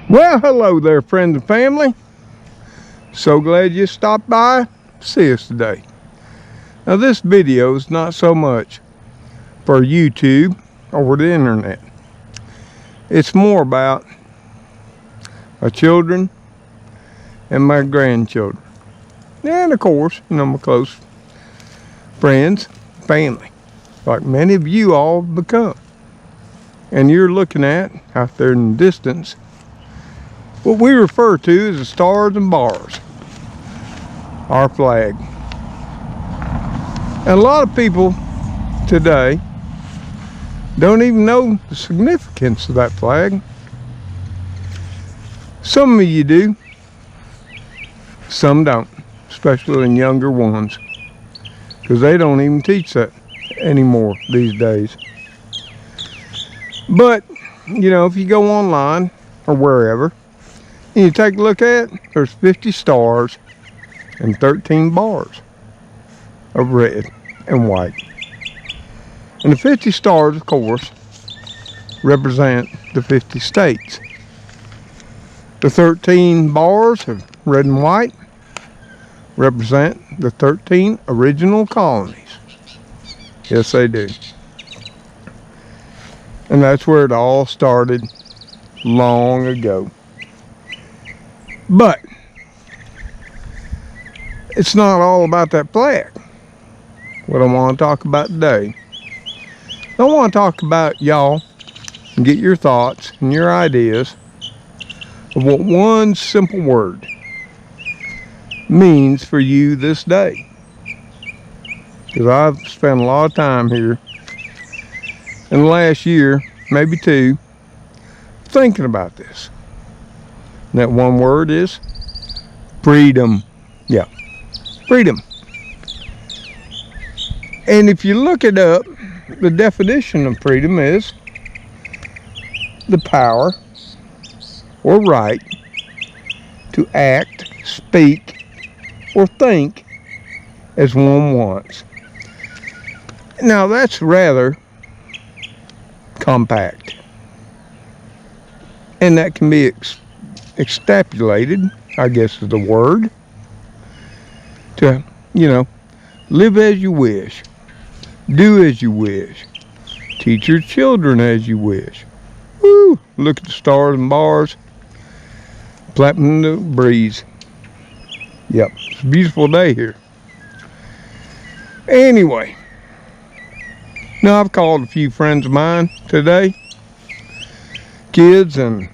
Well, hello there, friends and family. So glad you stopped by to see us today. Now, this video is not so much for YouTube or the internet. It's more about my children and my grandchildren. And of course, my close friends, family, like many of you all have become. And you're looking at, out there in the distance, what we refer to as the stars and bars, our flag. And a lot of people today don't even know the significance of that flag. Some of you do, some don't, especially in younger ones, because they don't even teach that anymore these days. But, if you go online or wherever, and you take a look at it, there's 50 stars and 13 bars of red and white. And the 50 stars, of course, represent the 50 states. The 13 bars of red and white represent the 13 original colonies. Yes, they do. And that's where it all started long ago. But it's not all about that flag. What I want to talk about today, I want to talk about y'all and get your thoughts and your ideas of what one simple word means for you this day. Because I've spent a lot of time here in the last year, maybe two, thinking about this. And that one word is freedom. Yeah, freedom. And if you look it up, the definition of freedom is the power or right to act, speak, or think as one wants. Now that's rather compact, and that can be extrapolated, I guess is the word, to, live as you wish, do as you wish, teach your children as you wish. Woo! Look at the stars and bars, flapping in the breeze. Yep, it's a beautiful day here. Anyway, now I've called a few friends of mine today, kids, and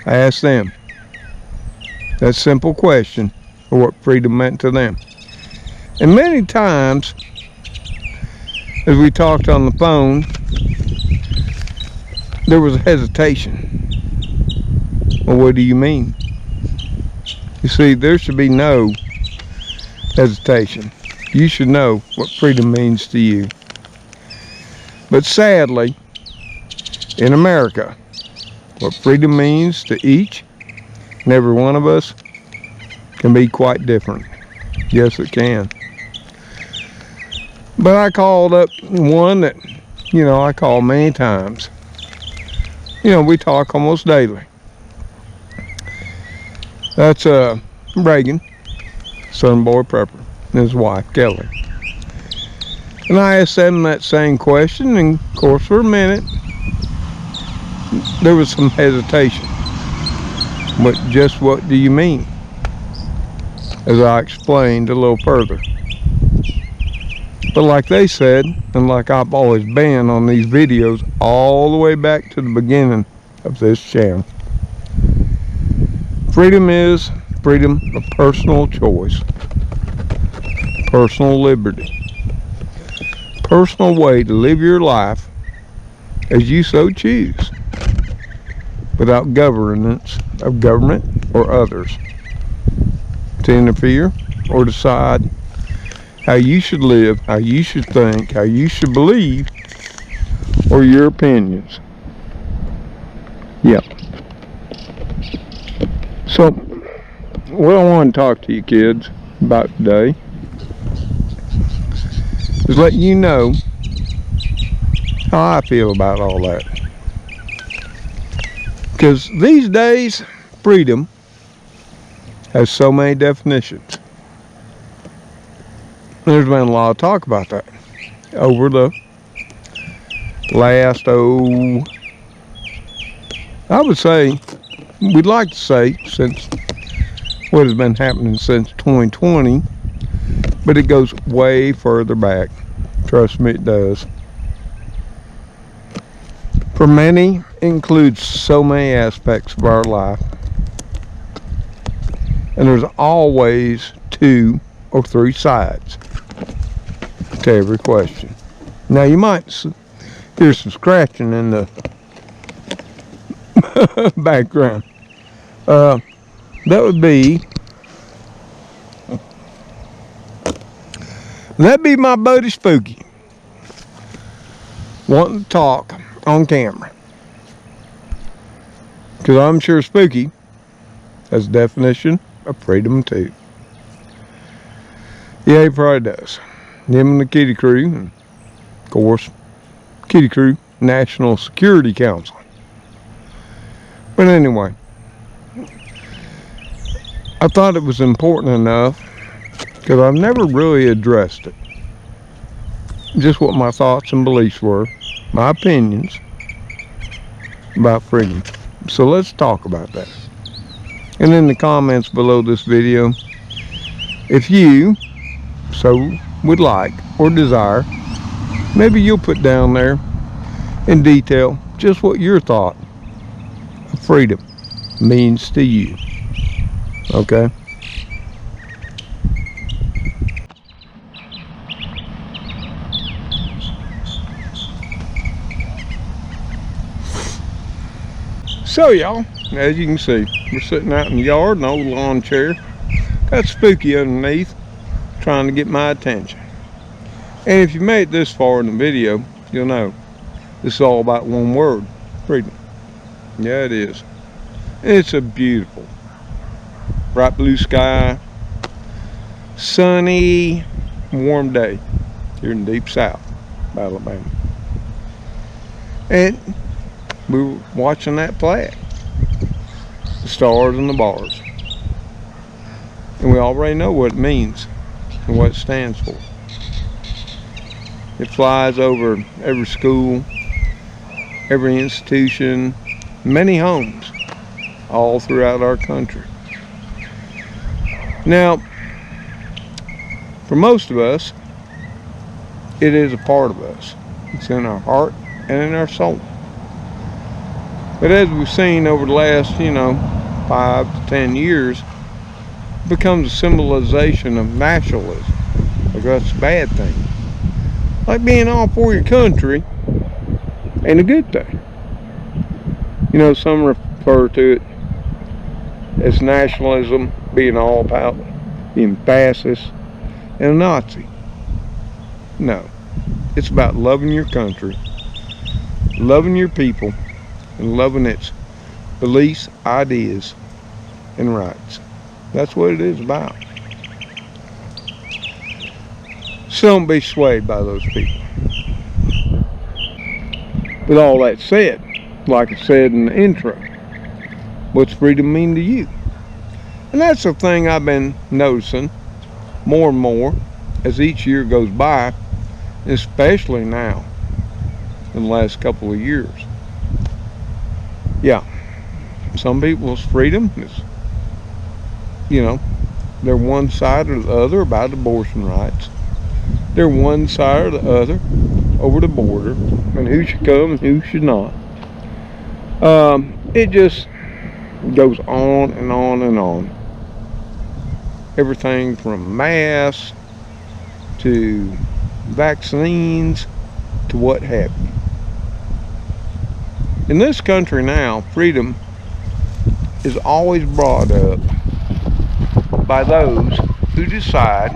I asked them that simple question of what freedom meant to them. And many times, as we talked on the phone, there was a hesitation. Well, what do you mean? You see, there should be no hesitation. You should know what freedom means to you. But sadly, in America, what freedom means to each and every one of us can be quite different. Yes, it can. But I called up one that, I call many times. We talk almost daily. That's Reagan, son boy prepper, and his wife, Kelly. And I asked them that same question, and of course, for a minute, there was some hesitation. But just what do you mean? As I explained a little further. But like they said, and like I've always been on these videos, all the way back to the beginning of this channel, freedom is freedom of personal choice, personal liberty, personal way to live your life as you so choose, without governance of government or others to interfere or decide how you should live, how you should think, how you should believe, or your opinions. Yep. So, what I want to talk to you kids about today is let you know how I feel about all that. Because these days, freedom has so many definitions. There's been a lot of talk about that over the last, I would say, we'd like to say, since what has been happening since 2020, but it goes way further back. Trust me, it does. For many, it includes so many aspects of our life. And there's always 2 or 3 sides to every question. Now you might hear some scratching in the background. That'd be my buddy Spooky wanting to talk on camera. Because I'm sure Spooky has a definition of freedom too. Yeah, he probably does. Him and the Kitty Crew, and of course, Kitty Crew National Security Council. But anyway, I thought it was important enough because I've never really addressed it. Just what my thoughts and beliefs were, my opinions about freedom. So let's talk about that. And in the comments below this video, if you so would like or desire, maybe you'll put down there in detail just what your thought of freedom means to you. Okay? So y'all, as you can see, we're sitting out in the yard, an old lawn chair. Got Spooky underneath, trying to get my attention. And if you made it this far in the video, you'll know this is all about one word: freedom. Yeah, it is. It's a beautiful, bright blue sky, sunny, warm day here in the deep south of Alabama. And we were watching that flag, the stars and the bars. And we already know what it means and what it stands for. It flies over every school, every institution, many homes, all throughout our country. Now, for most of us, it is a part of us. It's in our heart and in our soul. But as we've seen over the last, 5 to 10 years, it becomes a symbolization of nationalism. Like that's a bad thing. Like being all for your country ain't a good thing. Some refer to it as nationalism being all about being fascist and a Nazi. No. It's about loving your country, loving your people, and loving its beliefs, ideas, and rights. That's what it is about. So don't be swayed by those people. With all that said, like I said in the intro, what's freedom mean to you? And that's the thing I've been noticing more and more as each year goes by, especially now in the last couple of years. Yeah, some people's freedom is, they're one side or the other about abortion rights. They're one side or the other over the border and who should come and who should not. It just goes on and on and on. Everything from masks to vaccines to what have you. In this country now, freedom is always brought up by those who decide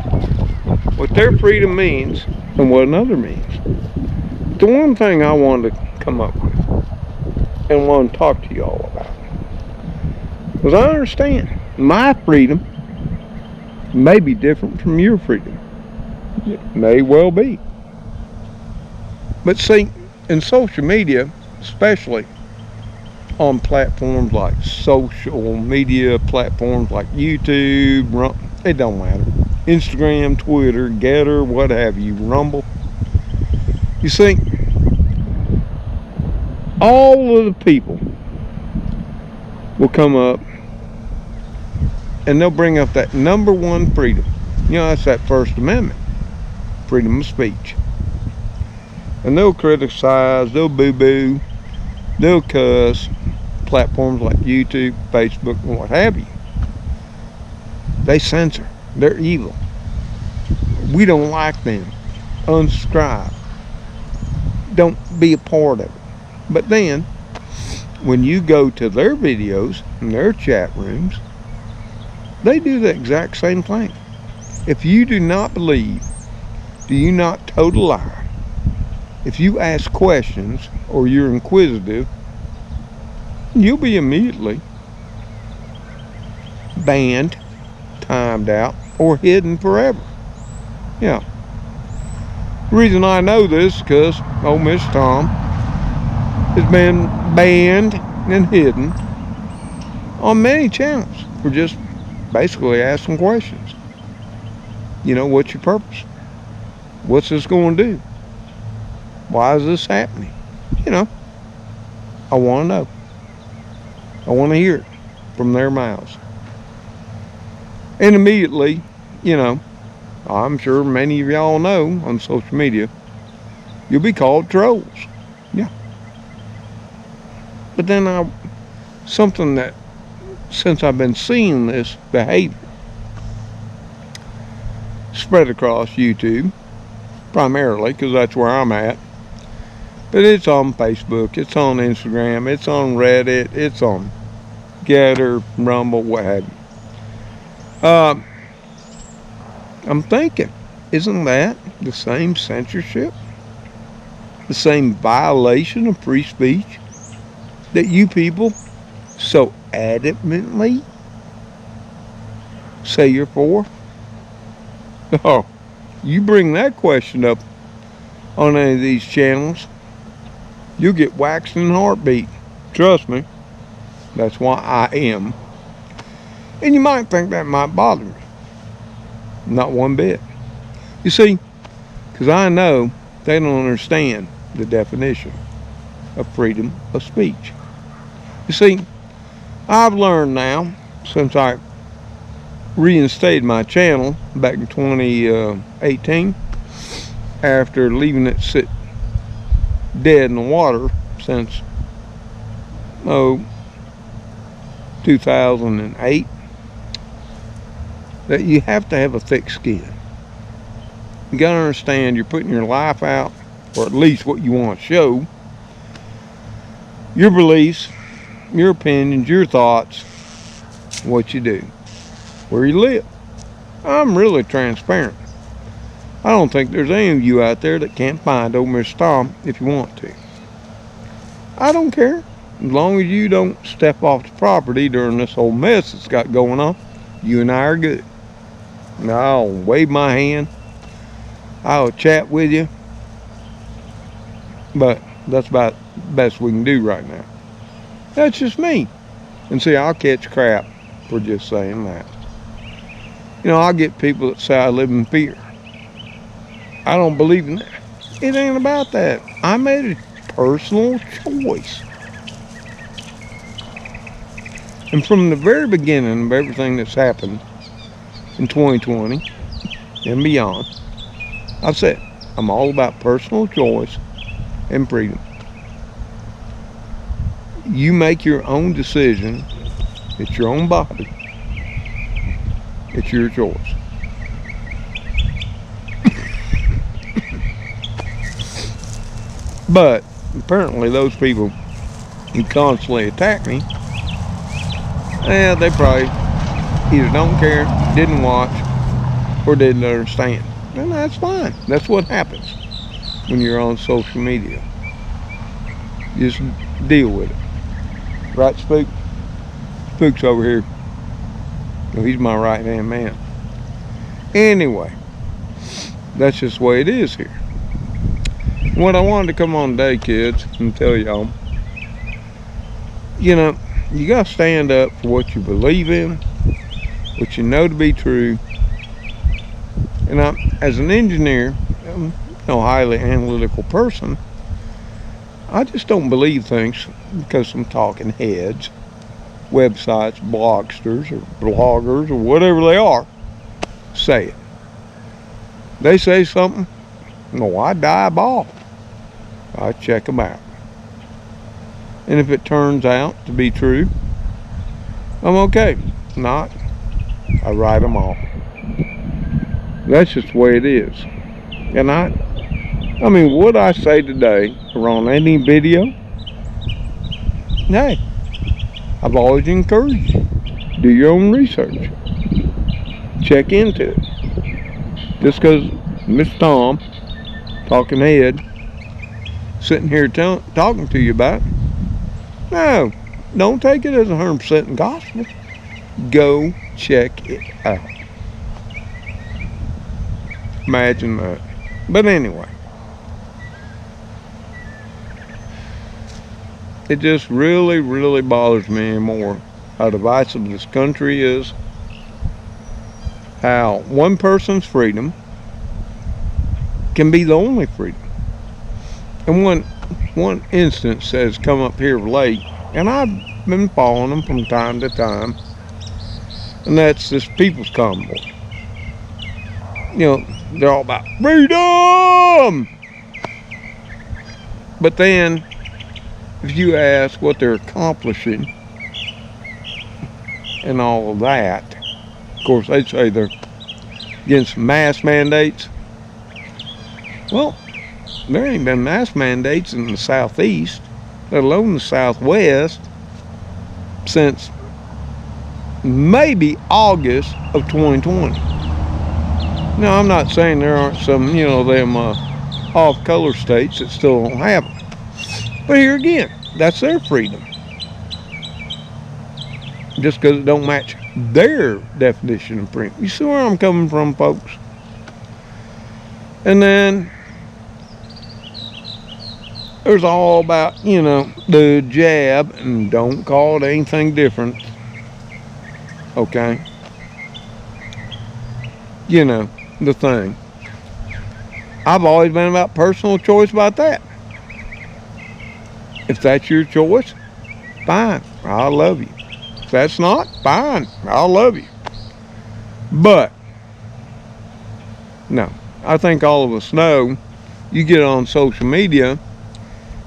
what their freedom means and what another means. The one thing I wanted to come up with and want to talk to you all about was I understand my freedom may be different from your freedom. It may well be. But see, in social media especially, on platforms like social media platforms like YouTube, it don't matter, Instagram, Twitter, Getter, what have you, Rumble. You see, all of the people will come up and they'll bring up that number one freedom. You know, that's that First Amendment, freedom of speech. And they'll criticize, they'll boo-boo, they'll cuss platforms like YouTube, Facebook, and what have you. They censor. They're evil. We don't like them. Unsubscribe. Don't be a part of it. But then, when you go to their videos and their chat rooms, they do the exact same thing. If you do not believe, do you not total lie? If you ask questions or you're inquisitive, you'll be immediately banned, timed out, or hidden forever. Yeah. The reason I know this is because old Miss Tom has been banned and hidden on many channels for just basically asking questions. You know, what's your purpose? What's this going to do? Why is this happening? You know, I want to know. I want to hear it from their mouths. And immediately, you know, I'm sure many of y'all know on social media, you'll be called trolls. Yeah. But then something that, since I've been seeing this behavior spread across YouTube, primarily because that's where I'm at, but it's on Facebook, it's on Instagram, it's on Reddit, it's on Getter, Rumble, what have you. I'm thinking, isn't that the same censorship? The same violation of free speech that you people so adamantly say you're for? Oh, you bring that question up on any of these channels, you'll get waxed in a heartbeat. Trust me. That's why I am. And you might think that might bother me. Not one bit. You see, because I know they don't understand the definition of freedom of speech. You see, I've learned now, since I reinstated my channel back in 2018, after leaving it sit dead in the water since 2008, that you have to have a thick skin. You gotta understand you're putting your life out, or at least what you want to show, your beliefs, your opinions, your thoughts, what you do, where you live. I'm really transparent. I don't think there's any of you out there that can't find old Mr. Tom if you want to. I don't care. As long as you don't step off the property during this whole mess that's got going on, you and I are good. And I'll wave my hand. I'll chat with you. But that's about the best we can do right now. That's just me. And see, I'll catch crap for just saying that. You know, I'll get people that say I live in fear. I don't believe in that. It ain't about that. I made a personal choice. And from the very beginning of everything that's happened in 2020 and beyond, I've said I'm all about personal choice and freedom. You make your own decision. It's your own body. It's your choice. But apparently those people who constantly attack me, they probably either don't care, didn't watch, or didn't understand. And that's fine. That's what happens when you're on social media. Just deal with it. Right, Spook? Spook's over here. Well, he's my right-hand man. Anyway, that's just the way it is here. What I wanted to come on today, kids, and tell y'all, You know, you got to stand up for what you believe in, what you know to be true. And as an engineer, I'm no highly analytical person. I just don't believe things because some talking heads, websites, blogsters, or bloggers, or whatever they are, say it. They say something, no, I dive off. I check them out. And if it turns out to be true, I'm okay. If not, I write them off. That's just the way it is. And I mean, what I say today or on any video, hey, I've always encouraged you. Do your own research. Check into it. Just because Mr. Tom, talking head, sitting here talking to you about it, no, don't take it as 100% gospel. Go check it out. Imagine that. But anyway, it just really, really bothers me anymore how divisive this country is, how one person's freedom can be the only freedom. And one instance has come up here late, and I've been following them from time to time, and that's this People's Convoy. You know, they're all about freedom! But then, if you ask what they're accomplishing and all of that, of course they say they're against mask mandates. Well, there ain't been mask mandates in the Southeast, let alone the Southwest, since maybe August of 2020. Now, I'm not saying there aren't some, them off-color states that still don't have them. But here again, that's their freedom. Just because it don't match their definition of freedom. You see where I'm coming from, folks? And then there's all about, the jab, and don't call it anything different. Okay? The thing. I've always been about personal choice about that. If that's your choice, fine, I'll love you. If that's not, fine, I'll love you. But, no, I think all of us know, you get on social media,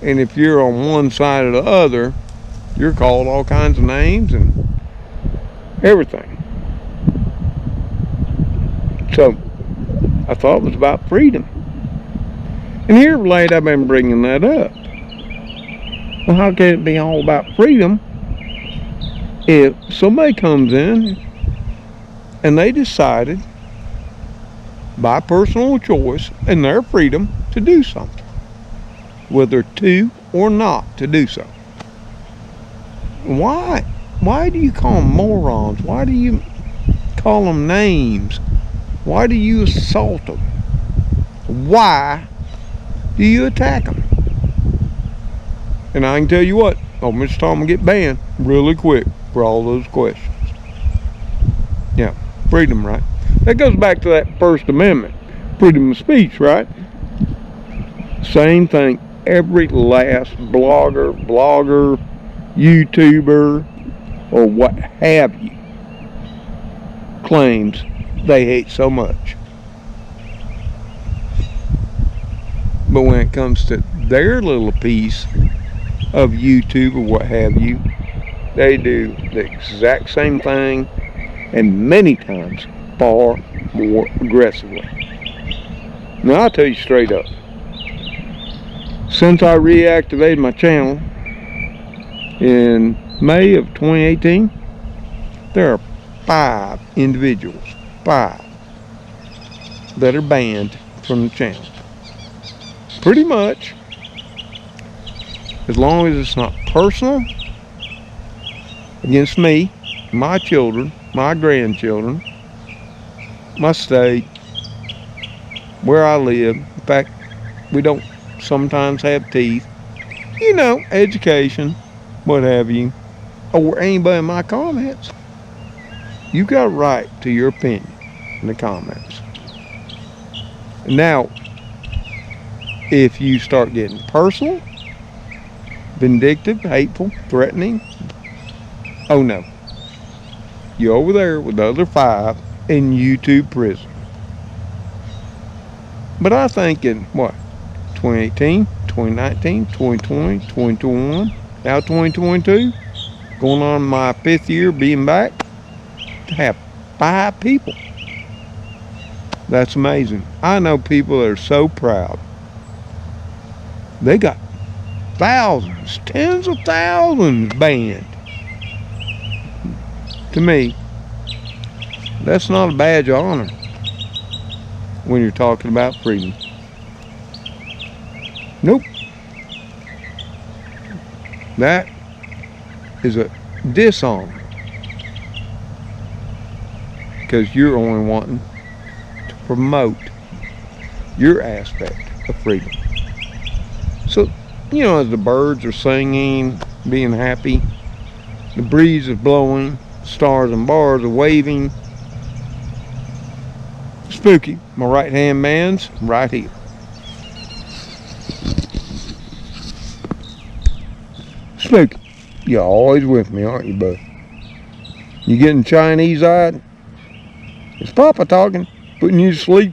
and if you're on one side or the other, you're called all kinds of names and everything. So, I thought it was about freedom. And here of late, I've been bringing that up. Well, how can it be all about freedom if somebody comes in and they decided by personal choice and their freedom to do something, whether to or not to do so? Why? Why do you call them morons? Why do you call them names? Why do you assault them? Why do you attack them? And I can tell you what, Mr. Tom will get banned really quick for all those questions. Yeah, freedom, right? That goes back to that First Amendment, freedom of speech, right? Same thing. Every last blogger, YouTuber, or what have you, claims they hate so much. But when it comes to their little piece of YouTube or what have you, they do the exact same thing, and many times far more aggressively. Now, I'll tell you straight up, since I reactivated my channel in May of 2018, there are 5 individuals, 5, that are banned from the channel. Pretty much, as long as it's not personal against me, my children, my grandchildren, my state, where I live. In fact, we don't sometimes have teeth. Education, what have you. or anybody in my comments, you got a right to your opinion in the comments. Now, if you start getting personal, vindictive, hateful, threatening, oh no. You're over there with the other 5 in YouTube prison. But I think in, 2018, 2019, 2020, 2021, now 2022, going on my 5th year being back, to have 5 people. That's amazing. I know people that are so proud. They got thousands, tens of thousands banned. To me, that's not a badge of honor when you're talking about freedom. Nope. That is a dishonor, because you're only wanting to promote your aspect of freedom. So, as the birds are singing, being happy, the breeze is blowing, stars and bars are waving. Spooky, my right hand man's right here. Spooky, you're always with me, aren't you, bud? You getting Chinese-eyed? Is Papa talking? Putting you to sleep?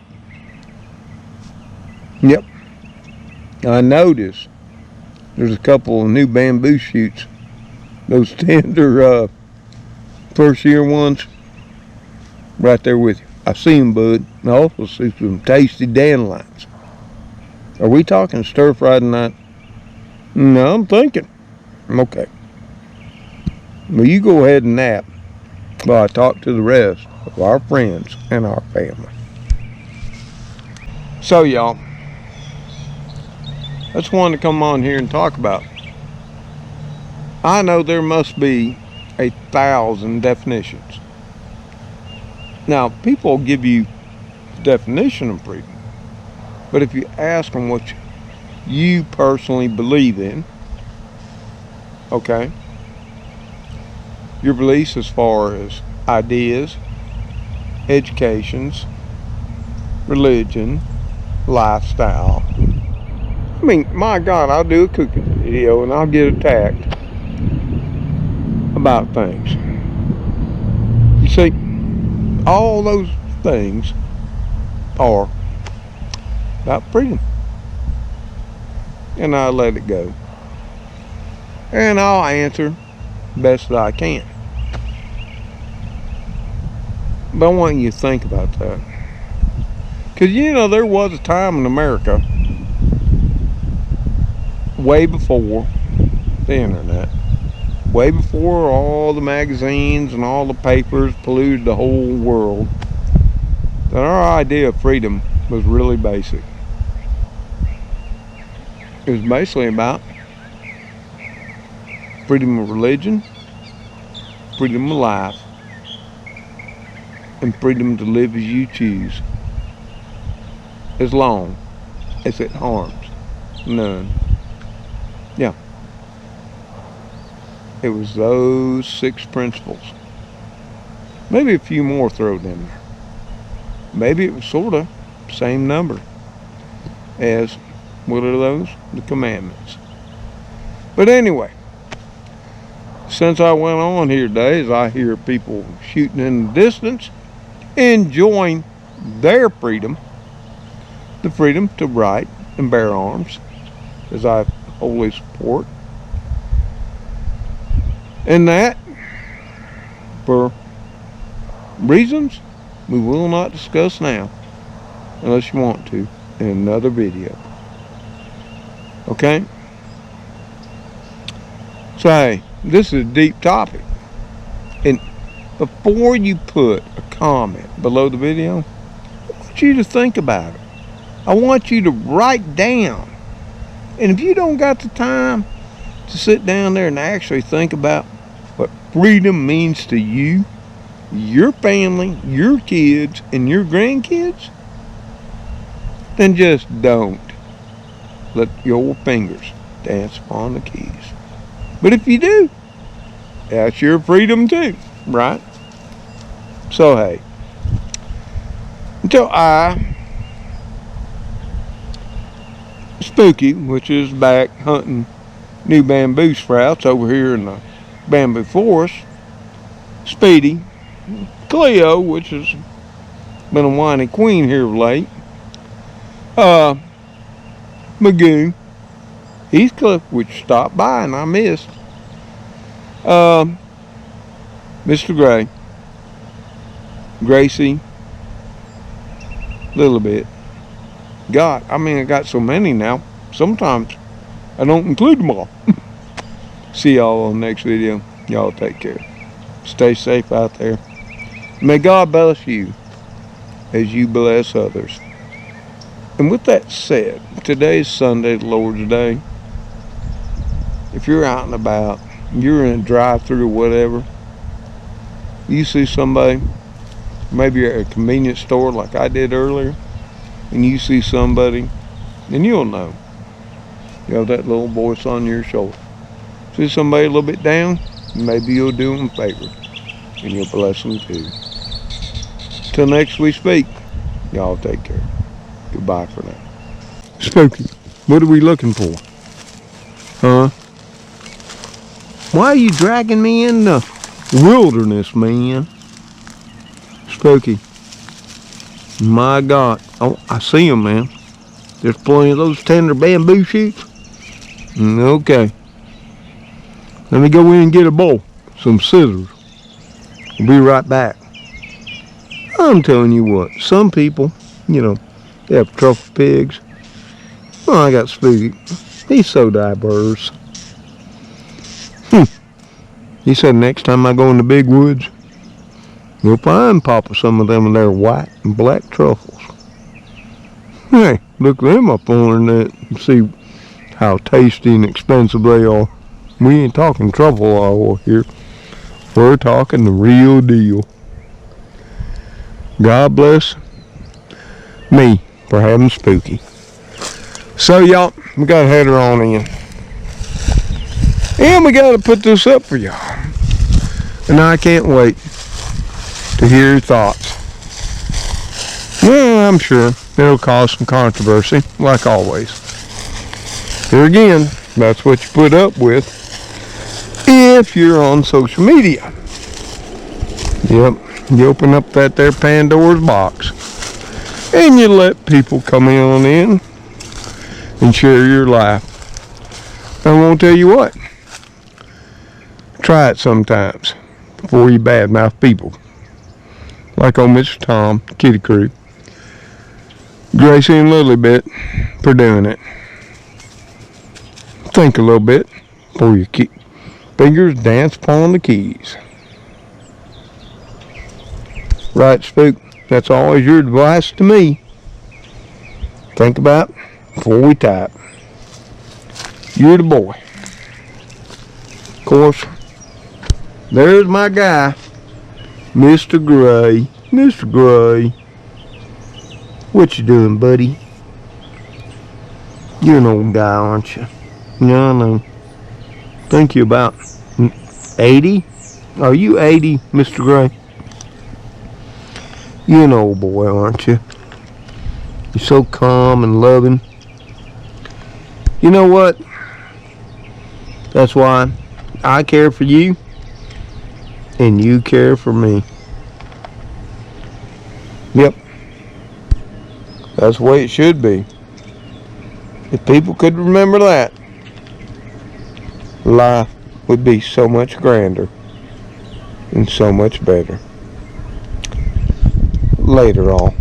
Yep. I noticed there's a couple of new bamboo shoots. Those tender first year ones right there with you. I see them, bud. And I also see some tasty dandelions. Are we talking stir-fried tonight? No, I'm thinking. Okay. Well, you go ahead and nap while I talk to the rest of our friends and our family. So, y'all, I just wanted to come on here and talk about. I know there must be 1,000 definitions. Now, people will give you the definition of freedom, but if you ask them what you personally believe in, okay, your beliefs as far as ideas, educations, religion, lifestyle. I mean, my God, I'll do a cooking video and I'll get attacked about things. You see, all those things are about freedom. And I let it go. And I'll answer best that I can. But I want you to think about that. Because there was a time in America, way before the internet, way before all the magazines and all the papers polluted the whole world, that our idea of freedom was really basic. It was basically about freedom of religion, freedom of life, and freedom to live as you choose, as long as it harms none. Yeah. It was those 6 principles. Maybe a few more thrown in there. Maybe it was sort of same number as, what are those? The commandments. But anyway, since I went on here today, as I hear people shooting in the distance, enjoying their freedom, the freedom to write and bear arms, as I wholly support. And that, for reasons we will not discuss now, unless you want to, in another video. Okay? So, hey, this is a deep topic. And before you put a comment below the video, I want you to think about it. I want you to write down. And if you don't got the time to sit down there and actually think about what freedom means to you, your family, your kids, and your grandkids, then just don't let your fingers dance upon the keys. But if you do, That's your freedom too, right? So hey, until Spooky, which is back hunting new bamboo sprouts over here in the bamboo forest, Speedy, Cleo, which has been a whiny queen here of late, Magoo, Heathcliff, which stopped by and I missed, Mr. Gray, Gracie, little bit. I got so many now, sometimes I don't include them all. See y'all on the next video. Y'all take care. Stay safe out there. May God bless you as you bless others. And with that said, today's Sunday, the Lord's Day. If you're out and about, you're in a drive-thru or whatever, you see somebody, maybe you're at a convenience store like I did earlier, and you see somebody, and you'll know. You have that little voice on your shoulder. See somebody a little bit down, maybe you'll do them a favor, and you'll bless them too. Till next we speak, y'all take care. Goodbye for now. Spooky, what are we looking for? Huh? Why are you dragging me in the wilderness, man? Spooky. My God. Oh, I see them, man. There's plenty of those tender bamboo shoots. Okay. Let me go in and get a bowl. Some scissors. We'll be right back. I'm telling you what. Some people, they have truffle pigs. Oh, I got Spooky. He's so diverse. He said next time I go in the big woods, you'll find Papa some of them and their white and black truffles. Hey, look them up on the internet and see how tasty and expensive they are. We ain't talking truffle oil here. We're talking the real deal. God bless me for having Spooky. So y'all, we gotta head her on in. And we gotta put this up for y'all. And I can't wait to hear your thoughts. Well, I'm sure it'll cause some controversy, like always. Here again, that's what you put up with if you're on social media. Yep, you open up that there Pandora's box and you let people come in and share your life. I won't tell you what. Try it sometimes before you badmouth people. Like old Mr. Tom, Kitty Crew, Gracie and Lily for doing it. Think a little bit before your fingers dance upon the keys. Right, Spook? That's always your advice to me. Think about it before we type. You're the boy. Of course, there's my guy, Mr. Gray. Mr. Gray. What you doing, buddy? You're an old guy, aren't you? Yeah, I know. Think you about 80? Are you 80, Mr. Gray? You're an old boy, aren't you? You're so calm and loving. You know what? That's why I care for you and you care for me. Yep. That's the way it should be. If people could remember that, life would be so much grander and so much better. Later, all.